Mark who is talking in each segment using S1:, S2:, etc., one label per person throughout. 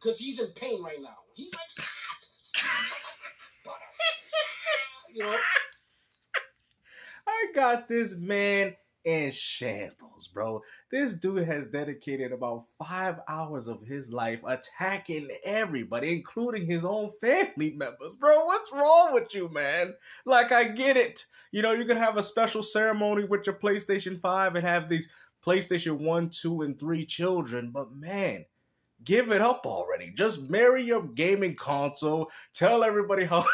S1: because he's in pain right now. He's like, stop. You know?
S2: I got this man in shambles, bro. This dude has dedicated about 5 hours of his life attacking everybody, including his own family members. Bro, what's wrong with you, man? Like, I get it. You know, you can have a special ceremony with your PlayStation 5 and have these PlayStation 1, 2, and 3 children, but man, give it up already. Just marry your gaming console, tell everybody how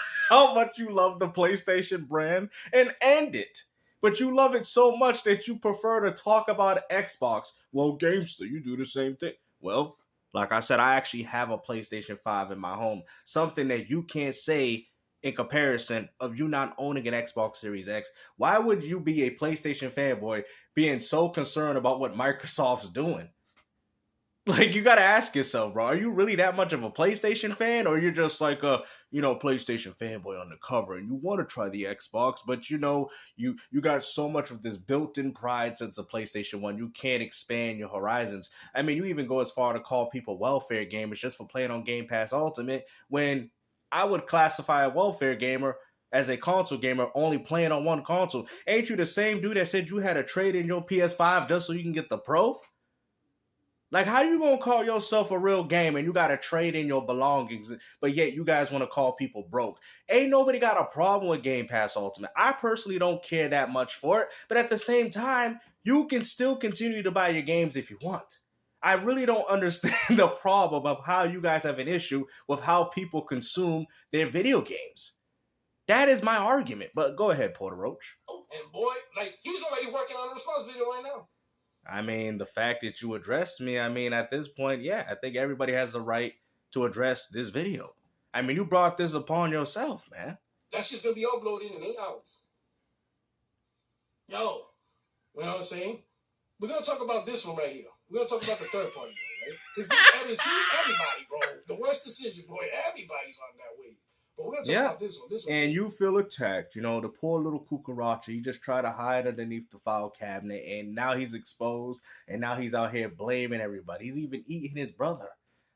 S2: much you love the PlayStation brand, and end it. But you love it so much that you prefer to talk about Xbox. Well, Gamester, you do the same thing. Well, like I said, I actually have a PlayStation 5 in my home. Something that you can't say in comparison of you not owning an Xbox Series X. Why would you be a PlayStation fanboy being so concerned about what Microsoft's doing? Like, you gotta ask yourself, bro, are you really that much of a PlayStation fan? Or you're just like a, PlayStation fanboy on the cover and you want to try the Xbox, but you got so much of this built-in pride since the PlayStation 1, you can't expand your horizons. I mean, you even go as far to call people welfare gamers just for playing on Game Pass Ultimate, when I would classify a welfare gamer as a console gamer only playing on one console. Ain't you the same dude that said you had to trade in your PS5 just so you can get the Pro? Like, how you gonna call yourself a real gamer and you gotta trade in your belongings, but yet you guys want to call people broke? Ain't nobody got a problem with Game Pass Ultimate. I personally don't care that much for it, but at the same time, you can still continue to buy your games if you want. I really don't understand the problem of how you guys have an issue with how people consume their video games. That is my argument. But go ahead, Porter Roach.
S1: Oh, and boy, like, he's already working on a response video right now.
S2: I mean, the fact that you addressed me, I mean, at this point, yeah, I think everybody has the right to address this video. I mean, you brought this upon yourself, man.
S1: That's just going to be uploaded in 8 hours. Yo, you know what I'm saying? We're going to talk about this one right here. We're going to talk about the third party one, right? Because everybody, bro, the worst decision, boy, everybody's on that wave. But we're going to talk about this one.
S2: And you feel attacked. The poor little cucaracha. He just tried to hide underneath the file cabinet, and now he's exposed, and now he's out here blaming everybody. He's even eating his brother.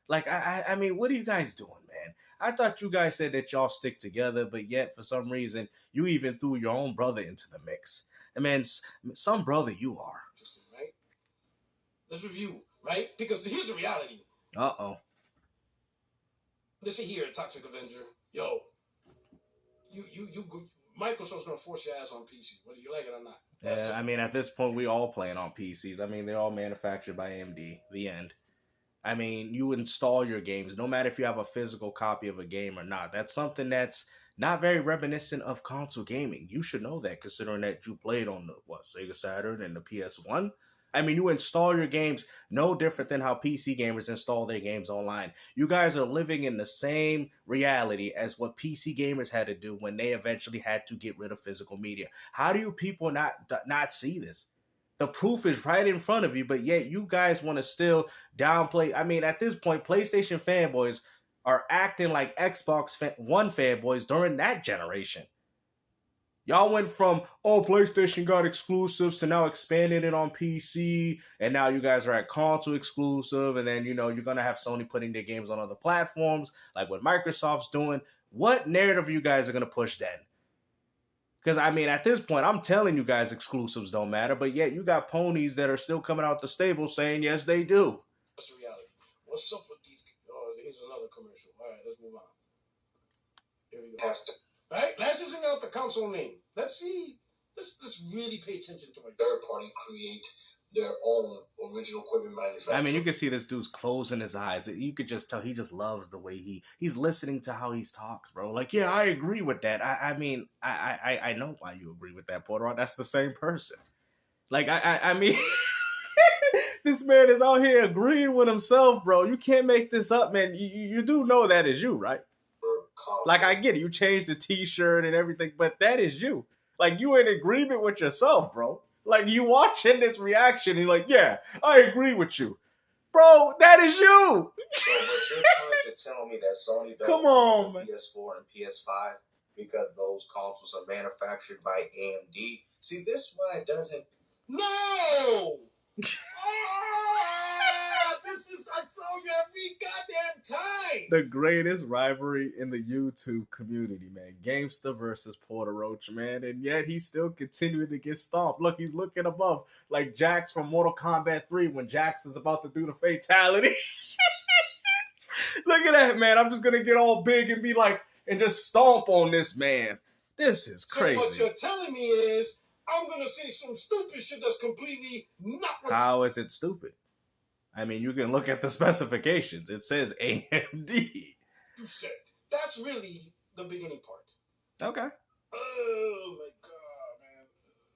S2: Like, I mean, what are you guys doing, man? I thought you guys said that y'all stick together, but yet, for some reason, you even threw your own brother into the mix. I mean, some brother you are.
S1: Interesting, right? Let's review, right? Because here's the reality.
S2: Uh-oh.
S1: Listen here, Toxic Avenger. Yo, you Microsoft's gonna force your ass on PC, whether you like it or not.
S2: Yeah, I mean, at this point, we all playing on PCs. I mean, they're all manufactured by AMD. The end. I mean, you install your games, no matter if you have a physical copy of a game or not. That's something that's not very reminiscent of console gaming. You should know that, considering that you played on the, Sega Saturn and the PS1. I mean, you install your games no different than how PC gamers install their games online. You guys are living in the same reality as what PC gamers had to do when they eventually had to get rid of physical media. How do you people not see this? The proof is right in front of you, but yet you guys want to still downplay. I mean, at this point, PlayStation fanboys are acting like Xbox One fanboys during that generation. Y'all went from, PlayStation got exclusives to now expanding it on PC, and now you guys are at console exclusive, and then, you're going to have Sony putting their games on other platforms, like what Microsoft's doing. What narrative are you guys are going to push then? Because, I mean, at this point, I'm telling you guys exclusives don't matter, but yet you got ponies that are still coming out the stable saying, yes, they do.
S1: That's the reality. What's up with these? Oh, here's another commercial. All right, let's move on. Here we go. Right? Let's just out the console name. Let's see. Let's really pay attention to what third party create their own original equipment manufacturer.
S2: I mean, you can see this dude's closing his eyes. You could just tell he just loves the way he's listening to how he talks, bro. Like, yeah, I agree with that. I mean, I know why you agree with that, Porter. That's the same person. Like, I mean, this man is out here agreeing with himself, bro. You can't make this up, man. You do know that is you, right? Like, I get it. You changed the t-shirt and everything, but that is you. Like, you in agreement with yourself, bro. Like, you watching this reaction and you're like, yeah, I agree with you. Bro, that is you.
S3: So, but you're trying to tell me that Sony doesn't
S2: on,
S3: man. PS4 and PS5 because those consoles are manufactured by AMD. See, this is why it doesn't...
S1: No! This is, I told you every goddamn
S2: The greatest rivalry in the YouTube community, man. Gamester versus Porter Roach, man. And yet he's still continuing to get stomped. Look, he's looking above like Jax from Mortal Kombat 3 when Jax is about to do the fatality. Look at that, man. I'm just going to get all big and be like, and just stomp on this man. This is crazy.
S1: So what you're telling me is I'm going to see some stupid shit that's completely not what
S2: How is it stupid? I mean, you can look at the specifications. It says AMD.
S1: You said. That's really the beginning part.
S2: Okay.
S1: Oh my god, man.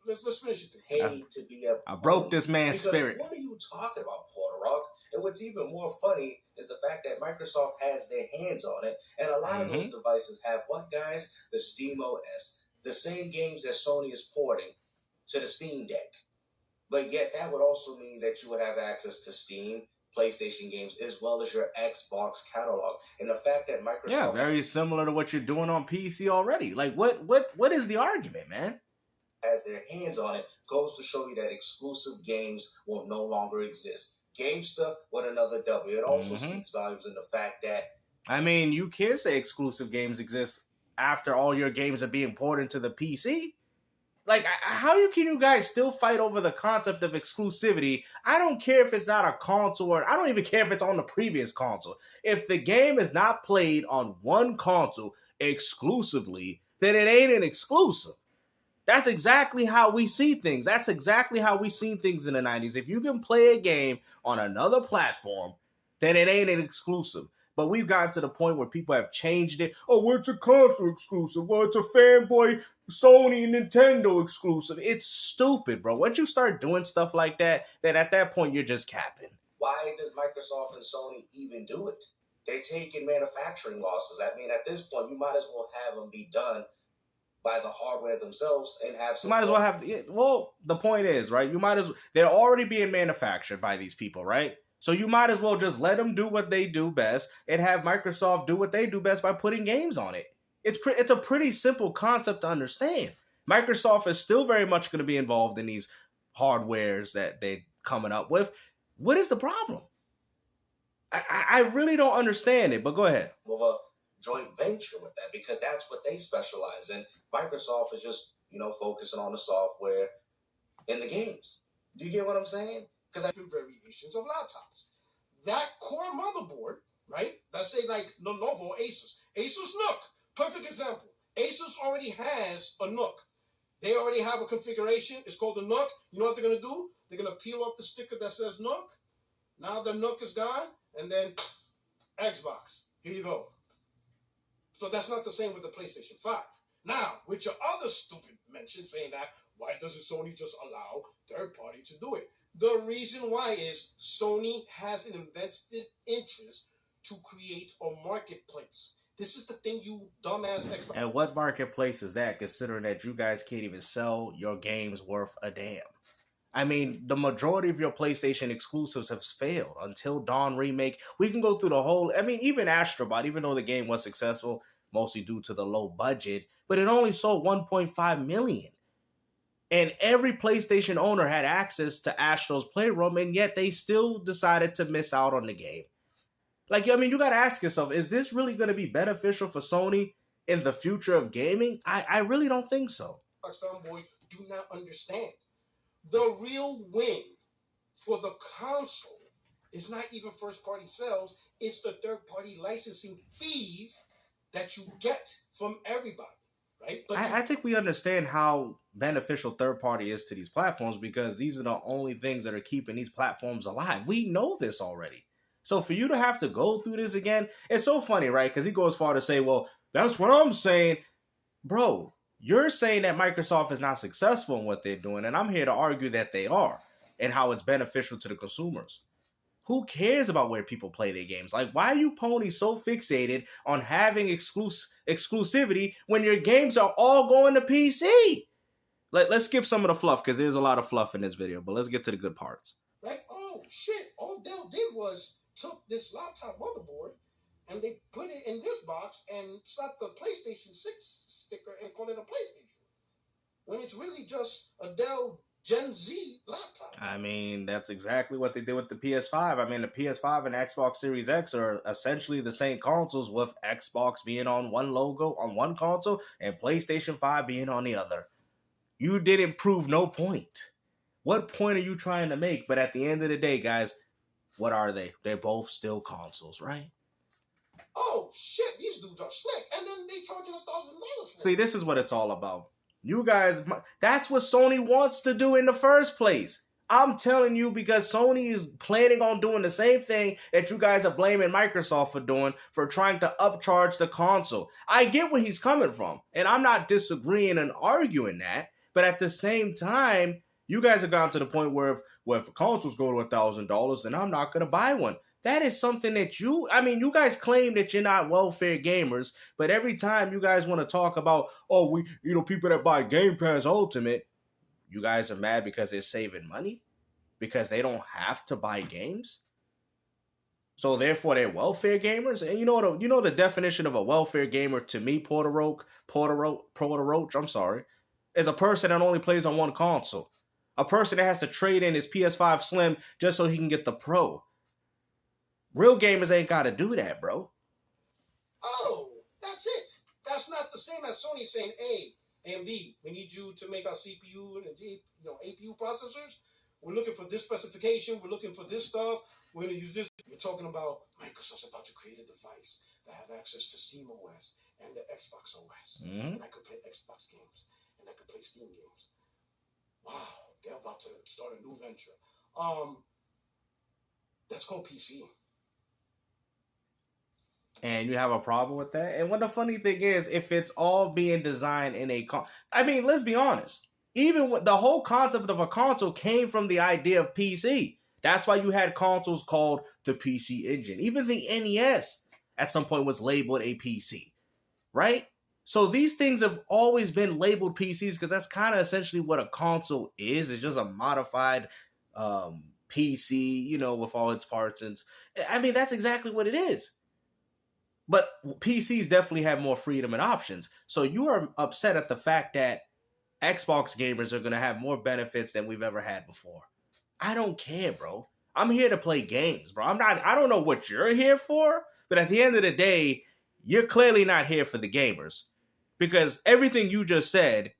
S1: Let's finish it.
S3: Hate to be a
S2: I broke this man's spirit.
S3: What are you talking about, Porter Rock? And what's even more funny is the fact that Microsoft has their hands on it, and a lot of those devices have what, guys? The Steam OS, the same games that Sony is porting to the Steam Deck. But yet that would also mean that you would have access to Steam, PlayStation games, as well as your Xbox catalog. And the fact that Microsoft...
S2: Yeah, very similar to what you're doing on PC already. Like, what is the argument, man?
S3: ...has their hands on it goes to show you that exclusive games will no longer exist. GameStop with another W. It also speaks volumes in the fact that...
S2: I mean, you can say exclusive games exist after all your games are being ported to the PC. Like, how can you guys still fight over the concept of exclusivity? I don't care if it's not a console, or I don't even care if it's on the previous console. If the game is not played on one console exclusively, then it ain't an exclusive. That's exactly how we see things. That's exactly how we seen things in the 90s. If you can play a game on another platform, then it ain't an exclusive. But we've gotten to the point where people have changed it. Oh, well, it's a console exclusive. Well, it's a fanboy Sony Nintendo exclusive. It's stupid, bro. Once you start doing stuff like that, then at that point, you're just capping.
S3: Why does Microsoft and Sony even do it? They're taking manufacturing losses. I mean, at this point, you might as well have them be done by the hardware themselves and have some...
S2: You might as well have... Well, the point is, right? You might as well... They're already being manufactured by these people, right? So you might as well just let them do what they do best and have Microsoft do what they do best by putting games on it. It's a pretty simple concept to understand. Microsoft is still very much going to be involved in these hardwares that they're coming up with. What is the problem? I really don't understand it, but go ahead.
S3: With a joint venture with that, because that's what they specialize in. Microsoft is just, focusing on the software and the games. Do you get what I'm saying?
S1: Because I have variations of laptops. That core motherboard, right? Let's say like Lenovo, Asus. Asus NUC, perfect example. Asus already has a NUC. They already have a configuration. It's called the NUC. You know what they're going to do? They're going to peel off the sticker that says NUC. Now the NUC is gone. And then Xbox. Here you go. So that's not the same with the PlayStation 5. Now, with your other stupid mention saying that, why doesn't Sony just allow third party to do it? The reason why is Sony has an invested interest to create a marketplace. This is the thing, you dumbass Xbox.
S2: And what marketplace is that, considering that you guys can't even sell your games worth a damn? I mean, the majority of your PlayStation exclusives have failed. Until Dawn Remake, we can go through the whole... I mean, even Astrobot, even though the game was successful, mostly due to the low budget, but it only sold 1.5 million. And every PlayStation owner had access to Astro's Playroom, and yet they still decided to miss out on the game. Like, I mean, you got to ask yourself, is this really going to be beneficial for Sony in the future of gaming? I really don't think so.
S1: Fanboys do not understand. The real win for the console is not even first-party sales. It's the third-party licensing fees that you get from everybody. Right? But
S2: I think we understand how beneficial third party is to these platforms, because these are the only things that are keeping these platforms alive. We know this already. So for you to have to go through this again, it's so funny, right? Because he goes far to say, well, that's what I'm saying. Bro, you're saying that Microsoft is not successful in what they're doing, and I'm here to argue that they are, and how it's beneficial to the consumers. Who cares about where people play their games? Like, why are you ponies so fixated on having exclusivity when your games are all going to PC? Let's skip some of the fluff, because there's a lot of fluff in this video, but let's get to the good parts.
S1: Like, oh, shit, all Dell did was took this laptop motherboard and they put it in this box and slapped the PlayStation 6 sticker and called it a PlayStation. When it's really just a Dell Gen Z laptop.
S2: I mean, that's exactly what they did with the PS5. I mean, the PS5 and Xbox Series X are essentially the same consoles, with Xbox being on one logo on one console and PlayStation 5 being on the other. You didn't prove no point. What point are you trying to make? But at the end of the day, guys, what are they? They're both still consoles, right?
S1: Oh shit, these dudes are slick, and then they charging $1,000 for
S2: See,
S1: it.
S2: this is what it's all about. You guys, that's what Sony wants to do in the first place. I'm telling you, because Sony is planning on doing the same thing that you guys are blaming Microsoft for doing, for trying to upcharge the console. I get where he's coming from, and I'm not disagreeing and arguing that, but at the same time, you guys have gotten to the point where if consoles go to $1,000, then I'm not going to buy one. That is something that you guys claim that you're not welfare gamers, but every time you guys want to talk about, people that buy Game Pass Ultimate, you guys are mad because they're saving money? Because they don't have to buy games? So therefore they're welfare gamers? And you know the definition of a welfare gamer to me, Porter Roach, I'm sorry, is a person that only plays on one console. A person that has to trade in his PS5 Slim just so he can get the Pro. Real gamers ain't got to do that, bro.
S1: Oh, that's it. That's not the same as Sony saying, "Hey, AMD, we need you to make our CPU and APU processors. We're looking for this specification. We're looking for this stuff. We're going to use this." You're talking about Microsoft's about to create a device that have access to SteamOS and the Xbox OS.
S2: Mm-hmm.
S1: And I could play Xbox games. And I could play Steam games. Wow, they're about to start a new venture. That's called PC.
S2: And you have a problem with that? And what the funny thing is, if it's all being designed in let's be honest. Even with the whole concept of a console came from the idea of PC. That's why you had consoles called the PC Engine. Even the NES at some point was labeled a PC, right? So these things have always been labeled PCs because that's kind of essentially what a console is. It's just a modified PC, with all its parts. And that's exactly what it is. But PCs definitely have more freedom and options. So you are upset at the fact that Xbox gamers are going to have more benefits than we've ever had before. I don't care, bro. I'm here to play games, bro. I don't know what you're here for, but at the end of the day, you're clearly not here for the gamers. Because everything you just said,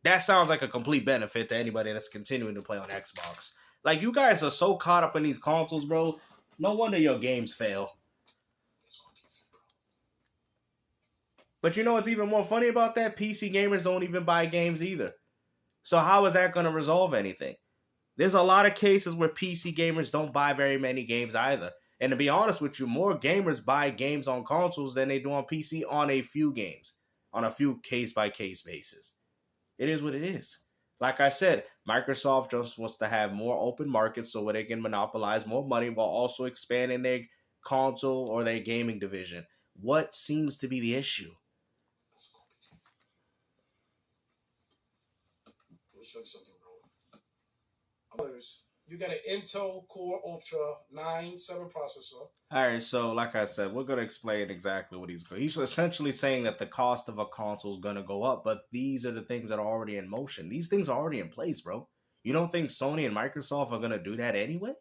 S2: that sounds like a complete benefit to anybody that's continuing to play on Xbox. Like, you guys are so caught up in these consoles, bro. No wonder your games fail. But you know what's even more funny about that? PC gamers don't even buy games either. So how is that going to resolve anything? There's a lot of cases where PC gamers don't buy very many games either. And to be honest with you, more gamers buy games on consoles than they do on PC on a few games. On a few case-by-case basis. It is what it is. Like I said, Microsoft just wants to have more open markets so they can monopolize more money while also expanding their console or their gaming division. What seems to be the issue?
S1: Let me show you something, bro. You got an Intel Core Ultra 9-7 processor.
S2: All right, so like I said, we're going to explain exactly what he's essentially saying that the cost of a console is going to go up, but these are the things that are already in motion. These things are already in place, bro. You don't think Sony and Microsoft are going to do that anyway?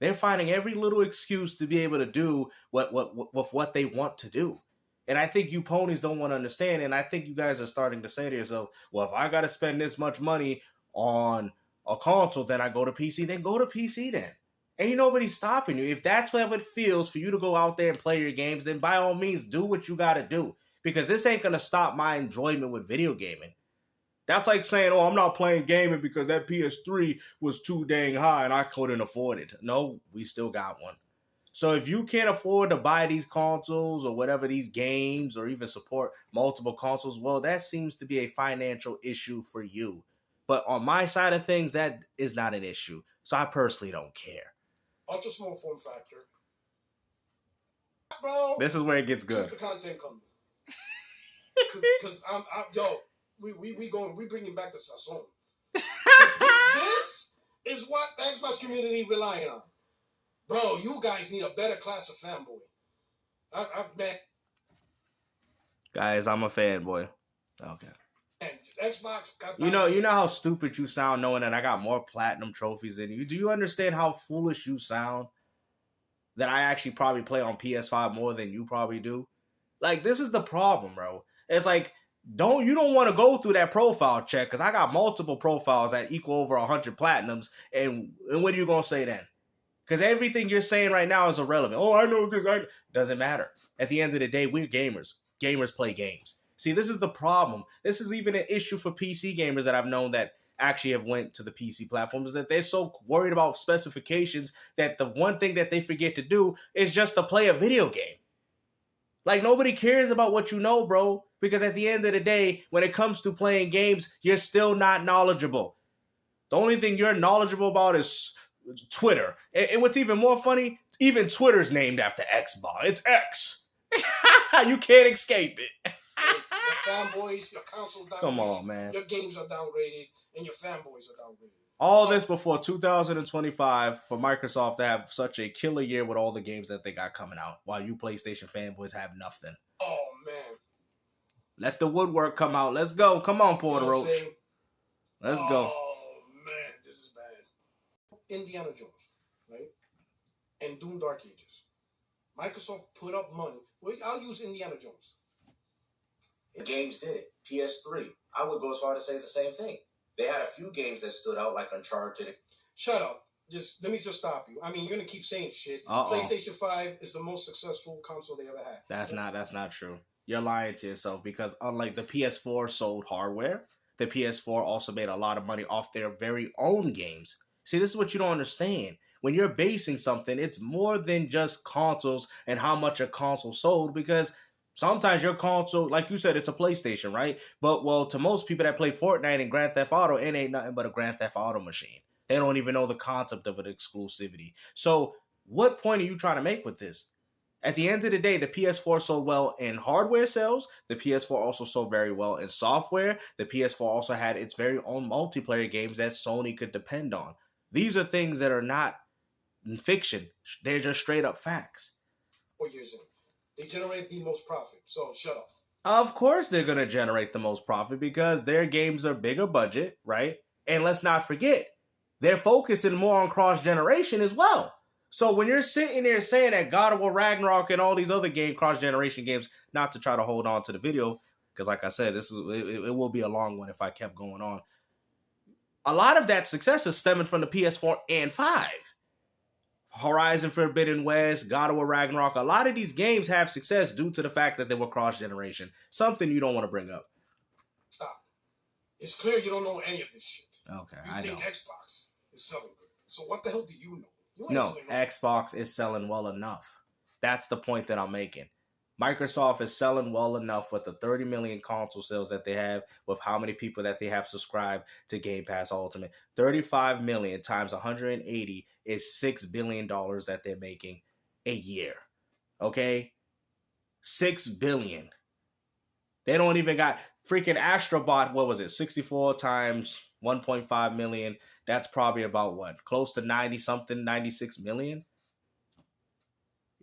S2: They're finding every little excuse to be able to do what they want to do. And I think you ponies don't want to understand, and I think you guys are starting to say to yourself, well, if I got to spend this much money on a console, then I go to PC, then go to PC then. Ain't nobody stopping you. If that's how it feels for you to go out there and play your games, then by all means, do what you got to do. Because this ain't going to stop my enjoyment with video gaming. That's like saying, I'm not playing gaming because that PS3 was too dang high and I couldn't afford it. No, we still got one. So if you can't afford to buy these consoles or whatever, these games, or even support multiple consoles, well, that seems to be a financial issue for you. But on my side of things, that is not an issue. So I personally don't care. Ultra
S1: small form factor. Bro.
S2: This is where it gets good.
S1: Keep the content coming. Because we bringing back the Sasson. This is what the Xbox community relying on. Bro, you guys need a better class of fanboy. Man.
S2: Guys, I'm a fanboy. Okay.
S1: And Xbox got
S2: You know how stupid you sound knowing that I got more platinum trophies than you. Do you understand how foolish you sound? That I actually probably play on PS5 more than you probably do. Like, this is the problem, bro. It's like, you don't want to go through that profile check because I got multiple profiles that equal over 100 platinums. And what are you gonna say then? Because everything you're saying right now is irrelevant. Oh, I know this. Doesn't matter. At the end of the day, we're gamers. Gamers play games. See, this is the problem. This is even an issue for PC gamers that I've known that actually have went to the PC platforms, that they're so worried about specifications that the one thing that they forget to do is just to play a video game. Like, nobody cares about what you know, bro, because at the end of the day, when it comes to playing games, you're still not knowledgeable. The only thing you're knowledgeable about is Twitter. And what's even more funny, even Twitter's named after Xbox. It's X. You can't escape it.
S1: Your fanboys, your consoles downgraded.
S2: Come on, man.
S1: Your games are downgraded, and your fanboys are downgraded.
S2: All this before 2025 for Microsoft to have such a killer year with all the games that they got coming out, while you PlayStation fanboys have nothing.
S1: Oh, man.
S2: Let the woodwork come out. Let's go. Come on, Puerto Roach. Let's go.
S1: Oh, man, this is bad. Indiana Jones, right? And Doom Dark Ages. Microsoft put up money. Well, I'll use Indiana Jones.
S3: The games did it. PS3. I would go as far to say the same thing. They had a few games that stood out, like Uncharted.
S1: Shut up. Let me just stop you. I mean, you're gonna keep saying shit.
S2: Uh-oh.
S1: PlayStation 5 is the most successful console they ever had.
S2: That's not true. You're lying to yourself, because unlike the PS4 sold hardware, the PS4 also made a lot of money off their very own games. See, this is what you don't understand. When you're basing something, it's more than just consoles and how much a console sold, because sometimes your console, like you said, it's a PlayStation, right? But, well, to most people that play Fortnite and Grand Theft Auto, it ain't nothing but a Grand Theft Auto machine. They don't even know the concept of an exclusivity. So what point are you trying to make with this? At the end of the day, the PS4 sold well in hardware sales. The PS4 also sold very well in software. The PS4 also had its very own multiplayer games that Sony could depend on. These are things that are not fiction. They're just straight up facts.
S1: 4 years in. They generate the most profit, so shut up.
S2: Of course they're going to generate the most profit because their games are bigger budget, right? And let's not forget, they're focusing more on cross-generation as well. So when you're sitting there saying that God of War Ragnarok and all these other cross-generation games, not to try to hold on to the video, because like I said, it will be a long one if I kept going on. A lot of that success is stemming from the PS4 and 5. Horizon Forbidden West, God of War Ragnarok, a lot of these games have success due to the fact that they were cross-generation. Something you don't want to bring up.
S1: Stop. It's clear you don't know any of this shit.
S2: Okay,
S1: you
S2: I know.
S1: think Xbox is selling good. So what the hell do you know? You ain't
S2: No,
S1: doing nothing.
S2: Xbox is selling well enough. That's the point that I'm making. Microsoft is selling well enough with the 30 million console sales that they have, with how many people that they have subscribed to Game Pass Ultimate. 35 million times 180 is $6 billion that they're making a year. Okay? $6 billion. They don't even got freaking Astrobot, what was it? 64 times 1.5 million. That's probably about what? Close to 90 something, 96 million?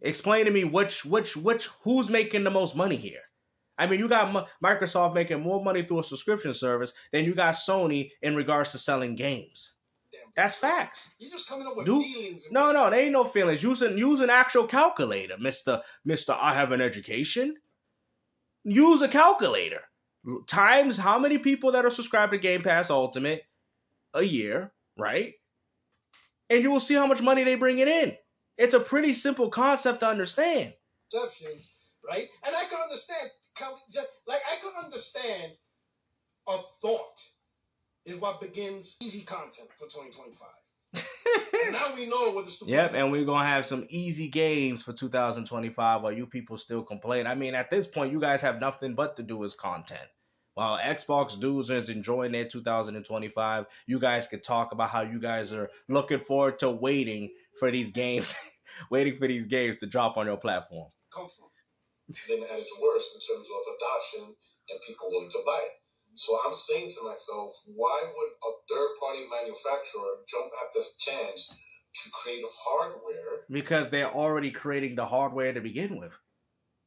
S2: Explain to me who's making the most money here? I mean, you got Microsoft making more money through a subscription service than you got Sony in regards to selling games.
S1: Damn,
S2: that's facts.
S1: You're just coming up with feelings.
S2: No, there ain't no feelings. Use an actual calculator, Mr. I have an education. Use a calculator. Times how many people that are subscribed to Game Pass Ultimate a year, right? And you will see how much money they bring it in. It's a pretty simple concept to understand.
S1: Exceptions, right? And I can understand, I can understand a thought is what begins easy content for 2025. And now we know what the stupid.
S2: Yep, and we're going to have some easy games for 2025 while you people still complain. I mean, at this point, you guys have nothing but to do as content. While Xbox dudes is enjoying their 2025, you guys could talk about how you guys are looking forward to waiting for these games to drop on your platform.
S1: Come from.
S4: Then at its worst in terms of adoption and people willing to buy it. So I'm saying to myself, why would a third-party manufacturer jump at this chance to create hardware?
S2: Because they're already creating the hardware to begin with.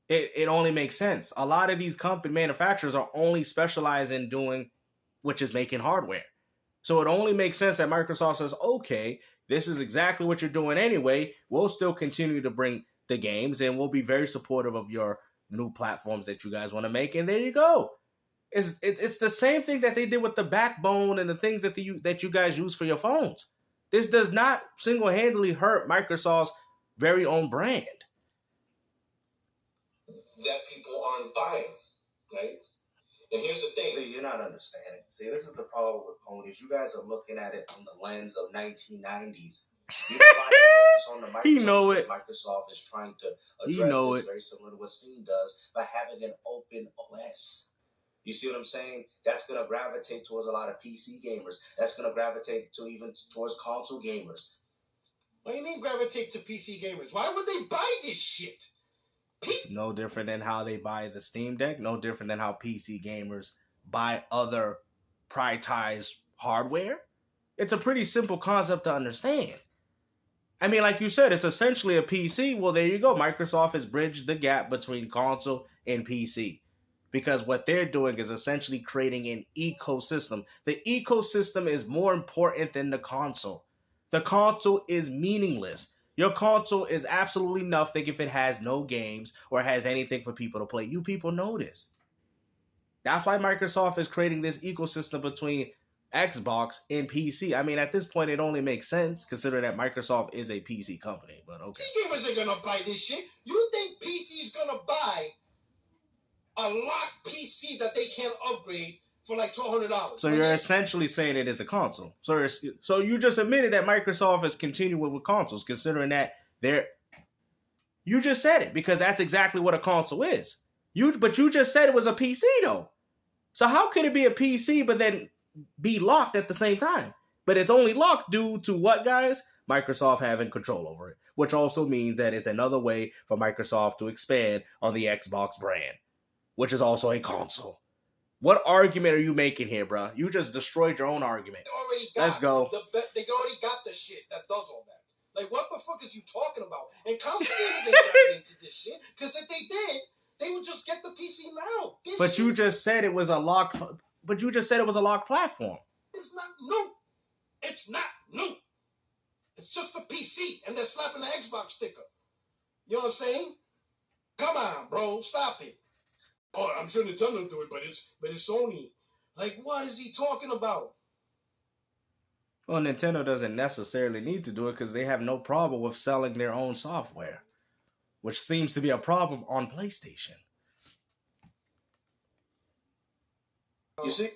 S2: It only makes sense. A lot of these company manufacturers are only specialized in doing which is making hardware. So it only makes sense that Microsoft says, okay, this is exactly what you're doing anyway. We'll still continue to bring the games, and we'll be very supportive of your new platforms that you guys want to make. And there you go. It's the same thing that they did with the backbone and the things that you guys use for your phones. This does not single-handedly hurt Microsoft's very own brand.
S4: That people aren't buying, right? And here's the thing.
S3: See, you're not understanding. See, this is the problem with ponies. You guys are looking at it from the lens of 1990s. You try to focus on the Microsoft.
S2: He know it.
S3: Microsoft is trying to
S2: He
S3: address
S2: know
S3: this
S2: it.
S3: very similar to what Steam does by having an open OS. You see what I'm saying? That's going to gravitate towards a lot of PC gamers. That's going to gravitate to even towards console gamers.
S1: What do you mean gravitate to PC gamers? Why would they buy this shit?
S2: No different than how they buy the Steam Deck. No different than how PC gamers buy other prioritized hardware. It's a pretty simple concept to understand. I mean, like you said, it's essentially a PC. Well, there you go. Microsoft has bridged the gap between console and PC. Because what they're doing is essentially creating an ecosystem. The ecosystem is more important than the console. The console is meaningless. Your console is absolutely nothing if it has no games or has anything for people to play. You people know this. That's why Microsoft is creating this ecosystem between Xbox and PC. I mean, at this point, it only makes sense considering that Microsoft is a PC company. But okay.
S1: PC gamers are gonna buy this shit. You think PC is gonna buy a locked PC that they can't upgrade for like $1,200?
S2: So you're essentially saying it is a console. So you just admitted that Microsoft is continuing with consoles, considering that you just said it, because that's exactly what a console is. But you just said it was a PC though. So how could it be a PC but then be locked at the same time? But it's only locked due to what, guys? Microsoft having control over it, which also means that it's another way for Microsoft to expand on the Xbox brand, which is also a console. What argument are you making here, bro? You just destroyed your own argument. Let's go.
S1: They already got the shit that does all that. Like, what the fuck is you talking about? And console gamers ain't gotten into this shit, because if they did, they would just get the PC now.
S2: But you just said it was a locked. But you just said it was a locked platform.
S1: It's not new. It's not new. It's just a PC, and they're slapping the Xbox sticker. You know what I'm saying? Come on, bro, stop it. Oh, I'm sure Nintendo do it, but it's Sony. Like, what is he talking about?
S2: Well, Nintendo doesn't necessarily need to do it because they have no problem with selling their own software, which seems to be a problem on PlayStation.
S1: You see?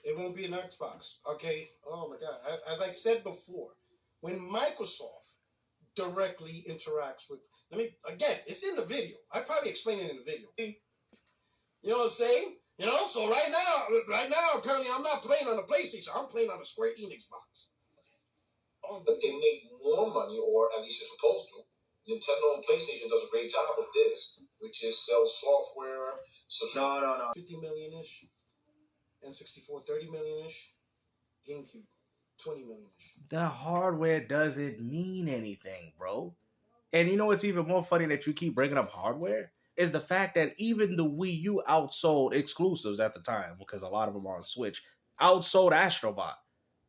S1: It won't be an Xbox, okay? Oh, my God. As I said before, when Microsoft directly interacts with... Again, it's in the video. I probably explained it in the video. You know what I'm saying? You know, so right now, apparently I'm not playing on the PlayStation. I'm playing on the Square Enix box.
S4: But they make more money, or at least they're supposed to. Nintendo and PlayStation does a great job of this, which is sell software.
S3: No.
S1: 50 million-ish. N64, 30 million-ish. GameCube, 20 million-ish.
S2: The hardware doesn't mean anything, bro. And you know what's even more funny that you keep bringing up hardware? Is the fact that even the Wii U outsold exclusives at the time, because a lot of them are on Switch, outsold Astro Bot.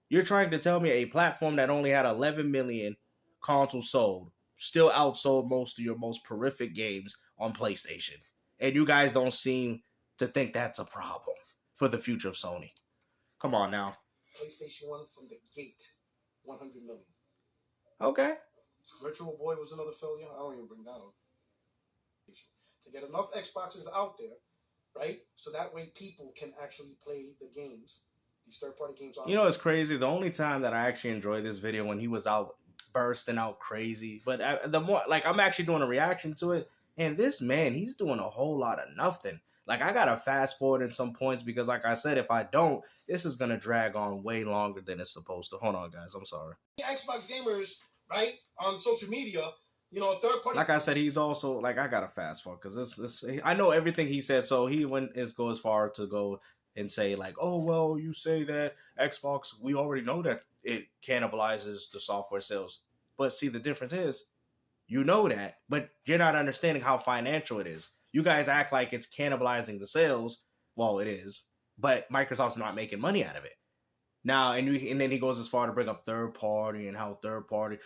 S2: You're trying to tell me a platform that only had 11 million consoles sold still outsold most of your most prolific games on PlayStation. And you guys don't seem to think that's a problem for the future of Sony. Come on now.
S1: PlayStation 1 from the gate, 100 million.
S2: Okay.
S1: Virtual Boy was another failure. I don't even bring that up. To get enough Xboxes out there, right? So that way people can actually play the games, these third-party games.
S2: You know, it's crazy. The only time that I actually enjoyed this video when he was out bursting out crazy, but the more, like, I'm actually doing a reaction to it, and this man, he's doing a whole lot of nothing. Like, I gotta fast forward in some points because, like I said, if I don't, this is gonna drag on way longer than it's supposed to. Hold on, guys. I'm sorry.
S1: Xbox gamers, right, on social media. You know, third party.
S2: Like I said, he's also, like, I gotta fast forward because this I know everything he said, so he went go as far to go and say, like, oh, well, you say that Xbox, we already know that it cannibalizes the software sales. But see, the difference is, you know that, but you're not understanding how financial it is. You guys act like it's cannibalizing the sales. Well, it is. but Microsoft's not making money out of it. Now, and then he goes as far to bring up third party and how third party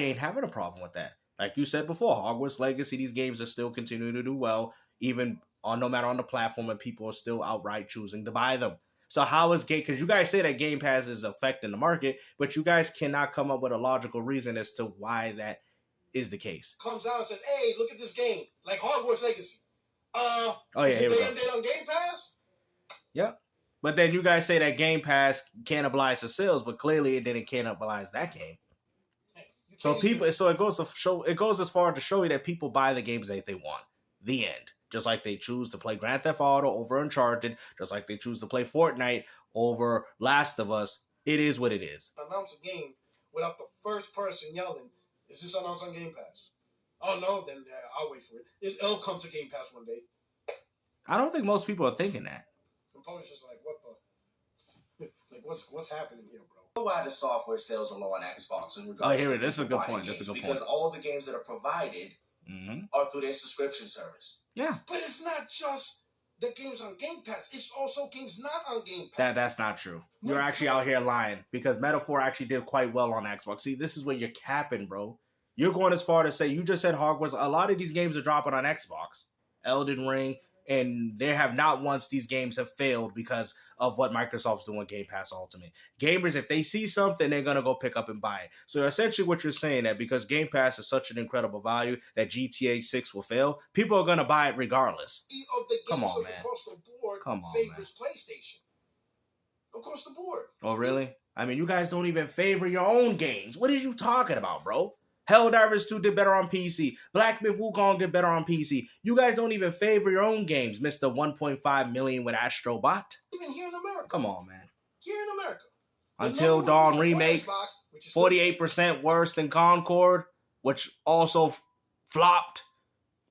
S2: ain't having a problem with that. Like you said before, Hogwarts Legacy, these games are still continuing to do well, even on no matter on the platform, and people are still outright choosing to buy them. So how is Game? Because you guys say that Game Pass is affecting the market, but you guys cannot come up with a logical reason as to why that is the case.
S1: Comes out and says, "Hey, look at this game, like Hogwarts Legacy."
S2: Oh yeah, here we go.
S1: On Game Pass?
S2: Yep. But then you guys say that Game Pass cannibalized the sales, but clearly it didn't cannibalize that game. So it goes as far to show you that people buy the games that they want. The end. Just like they choose to play Grand Theft Auto over Uncharted, just like they choose to play Fortnite over Last of Us. It is what it is.
S1: Announce a game without the first person yelling, "Is this announced on Game Pass?" Oh no, then I'll wait for it. It'll come to Game Pass one day.
S2: I don't think most people are thinking that.
S1: Composer's just like, what the, like what's happening here, bro?
S3: Why the software sales are low on Xbox in regards
S2: Oh, here it is. This is a good point.
S3: Because all the games that are provided are through their subscription service.
S2: Yeah.
S1: But it's not just the games on Game Pass. It's also games not on Game Pass.
S2: That's not true. You're actually out here lying because Metaphor actually did quite well on Xbox. See, this is where you're capping, bro. You're going as far to say, you just said Hogwarts. A lot of these games are dropping on Xbox. Elden Ring. And there have not once these games have failed because of what Microsoft's doing Game Pass Ultimate. Gamers, if they see something, they're going to go pick up and buy it. So essentially what you're saying that because Game Pass is such an incredible value that GTA 6 will fail, people are going to buy it regardless.
S1: Come on, man. Across the board favors PlayStation. Across the board.
S2: Oh, really? I mean, you guys don't even favor your own games. What are you talking about, bro? Helldivers 2 did better on PC. Black Myth Wukong did better on PC. You guys don't even favor your own games, Mr. 1.5 million with Astrobot.
S1: Even here in America.
S2: Come on, man.
S1: Here in America.
S2: Until Dawn Remake, 48% worse than Concord, which also flopped.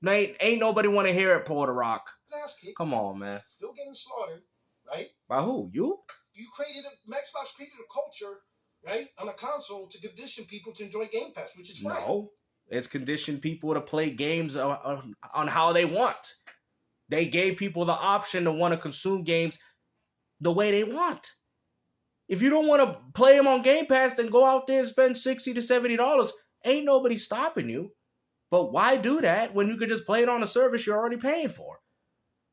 S2: Ain't nobody want to hear it, Puerto Rock. Come on, man.
S1: Still getting slaughtered, right?
S2: By who? You?
S1: Xbox created a culture, right, on a console to condition people to enjoy Game Pass, which is fine.
S2: No, it's conditioned people to play games on how they want. They gave people the option to want to consume games the way they want. If you don't want to play them on Game Pass, then go out there and spend $60 to $70. Ain't nobody stopping you. But why do that when you could just play it on a service you're already paying for?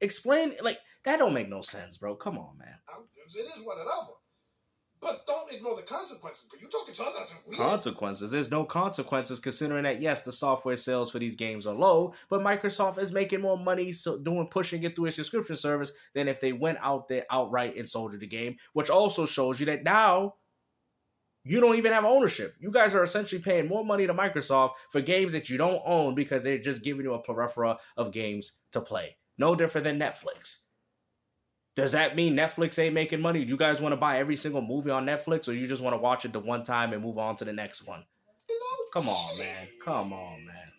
S2: Explain, like, that don't make no sense, bro. Come on, man.
S1: It is whatever. But don't ignore the consequences. But you're talking to us as if we...
S2: Consequences? There's no consequences considering that, yes, the software sales for these games are low, but Microsoft is making more money pushing it through a subscription service than if they went out there outright and sold you the game, which also shows you that now you don't even have ownership. You guys are essentially paying more money to Microsoft for games that you don't own because they're just giving you a plethora of games to play. No different than Netflix. Does that mean Netflix ain't making money? Do you guys want to buy every single movie on Netflix, or you just want to watch it the one time and move on to the next one? Come on, man. Come on, man.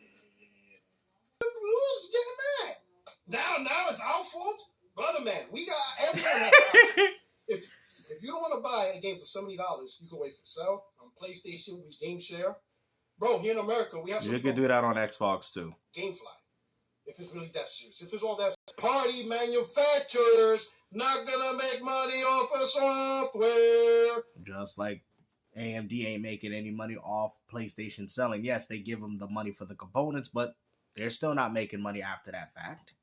S1: The rules get mad. Now it's our fault? Brother, man, we got everyone. If you don't want to buy a game for $70, you can wait for sale on PlayStation. We game share. Bro, here in America, we have
S2: You can do that on Xbox, too.
S1: Gamefly. If it's really that serious. If it's all that party manufacturers not gonna make money off of software.
S2: Just like AMD ain't making any money off PlayStation selling. Yes, they give them the money for the components, but they're still not making money after that fact.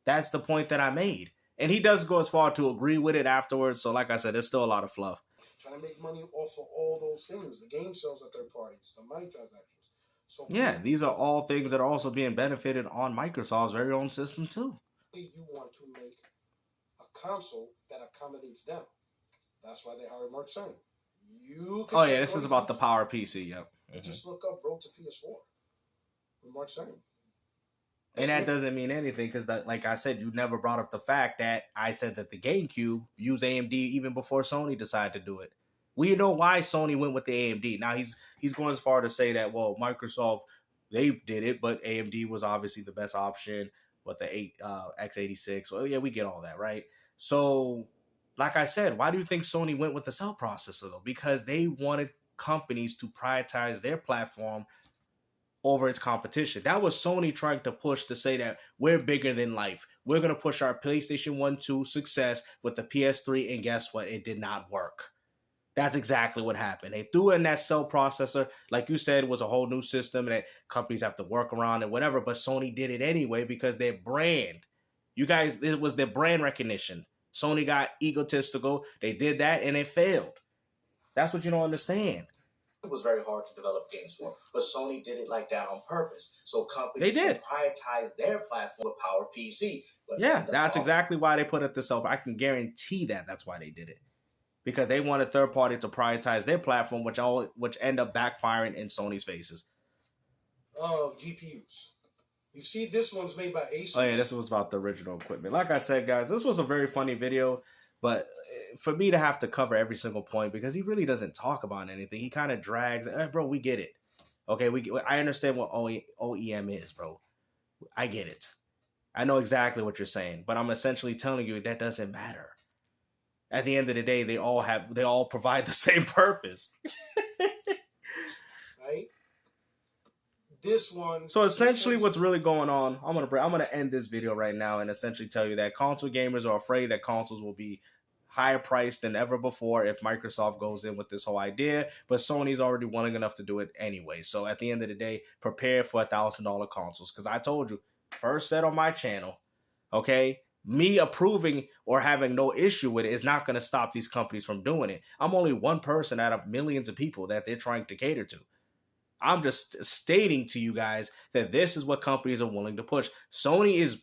S2: That's the point that I made. And he does go as far to agree with it afterwards. So like I said, there's still a lot of fluff.
S1: Trying to make money off of all those things. The game sales at third parties, the money transactions. So
S2: yeah, these are all things that are also being benefited on Microsoft's very own system too.
S1: You want to make a console that accommodates them. That's why they hired Mark Cerny.
S2: This is about the Power PC. Yep.
S1: Just look up Road to PS4 with Mark Cerny.
S2: And that doesn't mean anything because, like I said, you never brought up the fact that I said that the GameCube used AMD even before Sony decided to do it. We know why Sony went with the AMD. Now he's going as far to say that, well, Microsoft, they did it, but AMD was obviously the best option with the x86. Well, yeah, we get all that, right? So, like I said, why do you think Sony went with the cell processor, though? Because they wanted companies to prioritize their platform over its competition. That was Sony trying to push to say that we're bigger than life. We're going to push our PlayStation 1, 2 success with the PS3, and guess what? It did not work. That's exactly what happened. They threw in that cell processor, like you said, was a whole new system that companies have to work around and whatever, but Sony did it anyway because their brand. You guys, it was their brand recognition. Sony got egotistical. They did that and it failed. That's what you don't understand.
S3: It was very hard to develop games for, but Sony did it like that on purpose. So companies
S2: They did.
S3: can prioritize their platform with Power PC. But
S2: Yeah, that's exactly why they put it this over. I can guarantee that that's why they did it. Because they wanted third party to prioritize their platform, which end up backfiring in Sony's faces.
S1: Of GPUs. You see, this one's made by Asus.
S2: Oh yeah, this was about the original equipment. Like I said, guys, this was a very funny video, but for me to have to cover every single point because he really doesn't talk about anything. He kind of drags. Bro, we get it. Okay, I understand what OEM is, bro. I get it. I know exactly what you're saying, but I'm essentially telling you that doesn't matter. At the end of the day, they all provide the same purpose.
S1: Right? This one.
S2: So essentially what's really going on, I'm gonna end this video right now and essentially tell you that console gamers are afraid that consoles will be higher priced than ever before if Microsoft goes in with this whole idea, but Sony's already willing enough to do it anyway. So at the end of the day, prepare for $1,000 consoles. Because I told you, first said on my channel, okay, me approving or having no issue with it is not going to stop these companies from doing it. I'm only one person out of millions of people that they're trying to cater to. I'm just stating to you guys that this is what companies are willing to push. Sony is